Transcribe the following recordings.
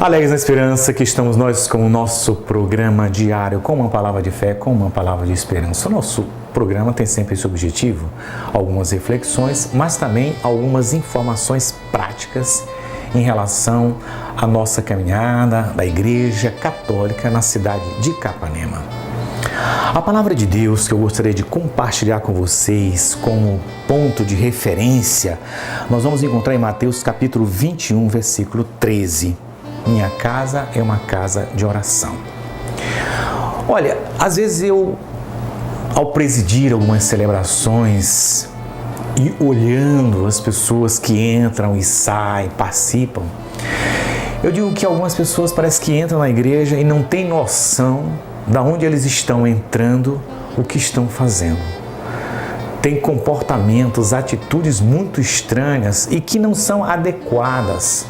Alegres na esperança que estamos nós com o nosso programa diário, com uma palavra de fé, com uma palavra de esperança. O nosso programa tem sempre esse objetivo, algumas reflexões, mas também algumas informações práticas em relação à nossa caminhada da Igreja Católica na cidade de Capanema. A palavra de Deus que eu gostaria de compartilhar com vocês como ponto de referência, nós vamos encontrar em Mateus capítulo 21, versículo 13. Minha casa é uma casa de oração. Olha, às vezes eu, ao presidir algumas celebrações e olhando as pessoas que entram e saem, participam, eu digo que algumas pessoas parece que entram na igreja e não têm noção de onde eles estão entrando, o que estão fazendo. Tem comportamentos, atitudes muito estranhas e que não são adequadas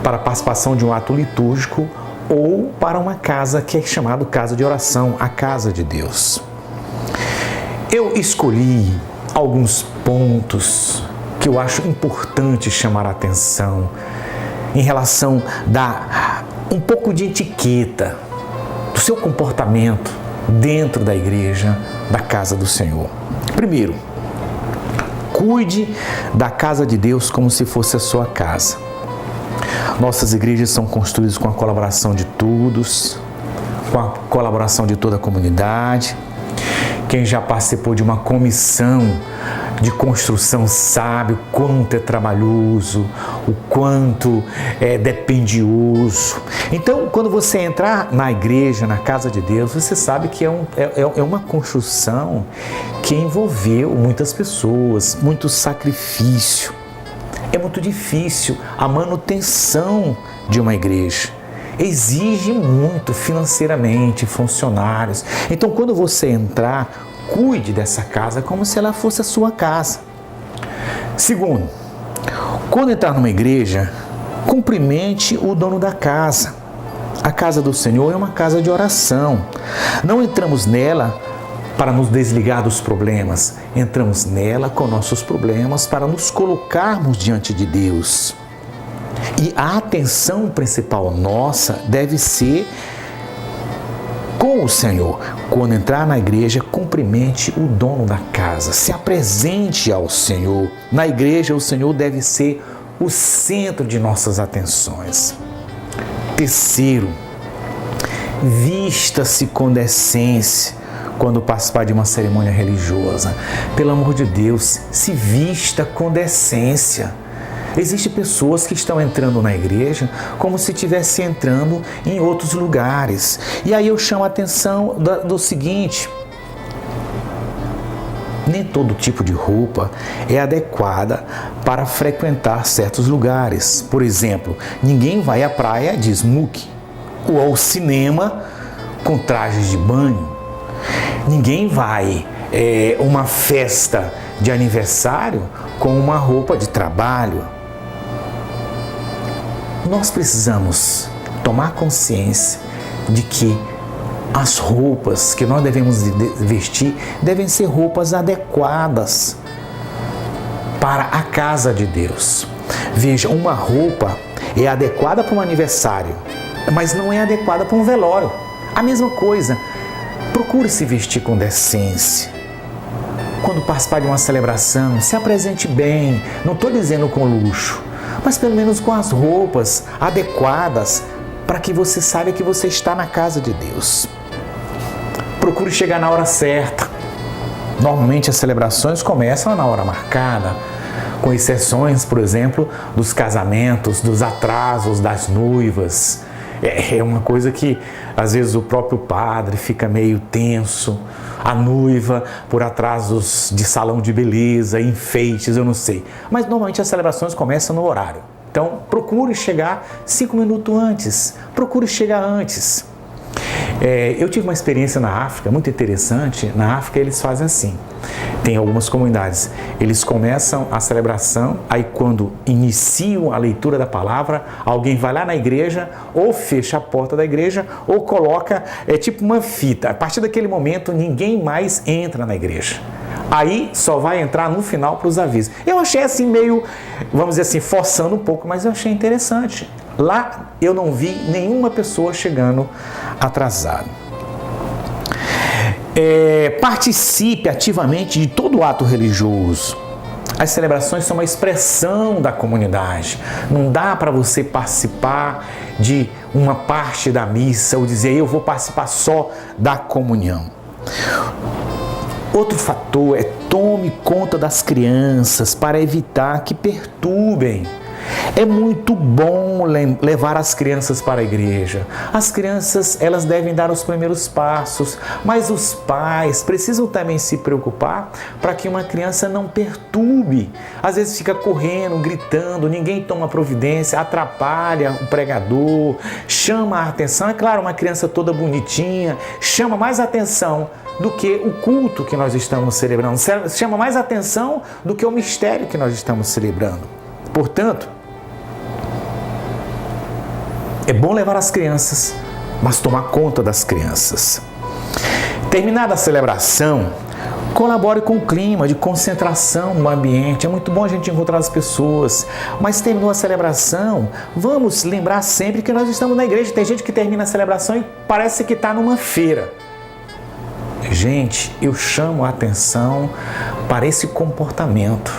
para a participação de um ato litúrgico ou para uma casa que é chamada casa de oração, a casa de Deus. Eu escolhi alguns pontos que eu acho importante chamar a atenção em relação da um pouco de etiqueta do seu comportamento dentro da igreja, da casa do Senhor. Primeiro, cuide da casa de Deus como se fosse a sua casa. Nossas igrejas são construídas com a colaboração de todos, com a colaboração de toda a comunidade. Quem já participou de uma comissão de construção sabe o quanto é trabalhoso, o quanto é dependioso. Então, quando você entrar na igreja, na casa de Deus, você sabe que é uma construção que envolveu muitas pessoas, muito sacrifício. É muito difícil a manutenção de uma igreja. Exige muito financeiramente, funcionários. Então, quando você entrar, cuide dessa casa como se ela fosse a sua casa. Segundo, quando entrar numa igreja, cumprimente o dono da casa. A casa do Senhor é uma casa de oração. Não entramos nela para nos desligar dos problemas. Entramos nela com nossos problemas para nos colocarmos diante de Deus. E a atenção principal nossa deve ser com o Senhor. Quando entrar na igreja, cumprimente o dono da casa. Se apresente ao Senhor. Na igreja, o Senhor deve ser o centro de nossas atenções. Terceiro, vista-se com decência quando participar de uma cerimônia religiosa. Pelo amor de Deus, se vista com decência. Existem pessoas que estão entrando na igreja como se estivesse entrando em outros lugares. E aí eu chamo a atenção do seguinte: nem todo tipo de roupa é adequada para frequentar certos lugares. Por exemplo, ninguém vai à praia de smoking ou ao cinema com trajes de banho. Ninguém vai a uma festa de aniversário com uma roupa de trabalho. Nós precisamos tomar consciência de que as roupas que nós devemos vestir devem ser roupas adequadas para a casa de Deus. Veja, uma roupa é adequada para um aniversário, mas não é adequada para um velório. A mesma coisa. Procure se vestir com decência. Quando participar de uma celebração, se apresente bem. Não estou dizendo com luxo, mas pelo menos com as roupas adequadas para que você saiba que você está na casa de Deus. Procure chegar na hora certa. Normalmente as celebrações começam na hora marcada, com exceções, por exemplo, dos casamentos, dos atrasos das noivas. É uma coisa que às vezes o próprio padre fica meio tenso, a noiva por atrasos de salão de beleza, enfeites, eu não sei. Mas normalmente as celebrações começam no horário. Então procure chegar 5 minutos antes, procure chegar antes. Eu tive uma experiência na África muito interessante. Na África eles fazem assim, tem algumas comunidades, eles começam a celebração, aí quando iniciam a leitura da palavra, alguém vai lá na igreja, ou fecha a porta da igreja, ou coloca, tipo uma fita. A partir daquele momento ninguém mais entra na igreja. Aí só vai entrar no final para os avisos. Eu achei assim meio, vamos dizer assim, forçando um pouco, mas eu achei interessante. Lá eu não vi nenhuma pessoa chegando atrasada. Participe ativamente de todo ato religioso. As celebrações são uma expressão da comunidade. Não dá para você participar de uma parte da missa ou dizer eu vou participar só da comunhão. Outro fator é tome conta das crianças para evitar que perturbem. É muito bom levar as crianças para a igreja. As crianças, elas devem dar os primeiros passos, mas os pais precisam também se preocupar para que uma criança não perturbe. Às vezes fica correndo, gritando, ninguém toma providência, atrapalha o pregador, chama a atenção. É claro, uma criança toda bonitinha chama mais atenção do que o culto que nós estamos celebrando, chama mais atenção do que o mistério que nós estamos celebrando. Portanto, é bom levar as crianças, mas tomar conta das crianças. Terminada a celebração, colabore com o clima de concentração no ambiente. É muito bom a gente encontrar as pessoas, mas terminou a celebração, vamos lembrar sempre que nós estamos na igreja. Tem gente que termina a celebração e parece que está numa feira. Gente, eu chamo a atenção para esse comportamento.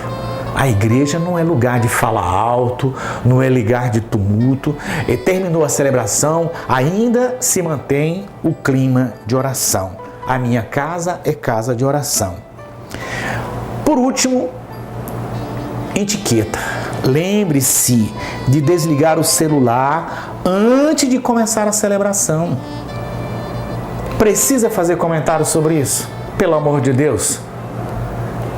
A igreja não é lugar de fala alto, não é lugar de tumulto. E terminou a celebração, ainda se mantém o clima de oração. A minha casa é casa de oração. Por último, etiqueta. Lembre-se de desligar o celular antes de começar a celebração. Precisa fazer comentário sobre isso? Pelo amor de Deus.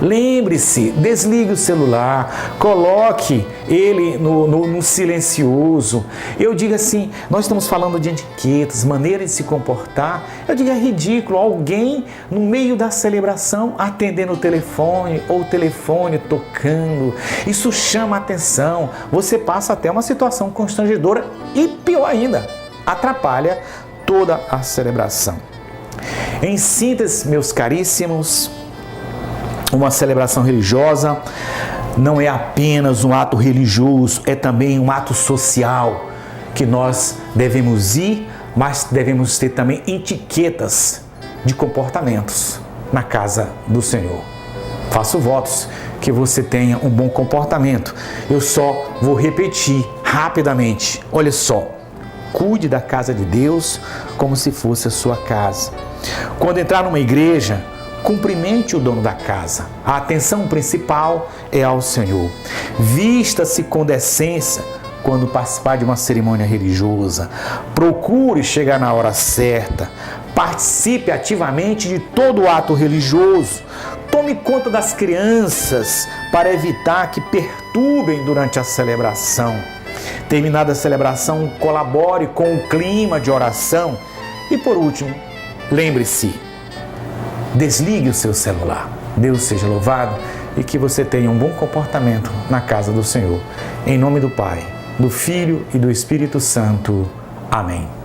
Lembre-se, desligue o celular, coloque ele no silencioso. Eu digo assim, nós estamos falando de etiquetas, maneira de se comportar. Eu digo, é ridículo alguém no meio da celebração atendendo o telefone ou o telefone tocando. Isso chama a atenção, você passa até uma situação constrangedora e pior ainda, atrapalha toda a celebração. Em síntese, meus caríssimos, uma celebração religiosa não é apenas um ato religioso, é também um ato social que nós devemos ir, mas devemos ter também etiquetas de comportamentos na casa do Senhor. Faço votos que você tenha um bom comportamento. Eu só vou repetir rapidamente. Olha só, cuide da casa de Deus como se fosse a sua casa. Quando entrar numa igreja, cumprimente o dono da casa. A atenção principal é ao Senhor. Vista-se com decência quando participar de uma cerimônia religiosa. Procure chegar na hora certa. Participe ativamente de todo ato religioso. Tome conta das crianças para evitar que perturbem durante a celebração. Terminada a celebração, colabore com o clima de oração. E por último, lembre-se, desligue o seu celular. Deus seja louvado e que você tenha um bom comportamento na casa do Senhor. Em nome do Pai, do Filho e do Espírito Santo. Amém.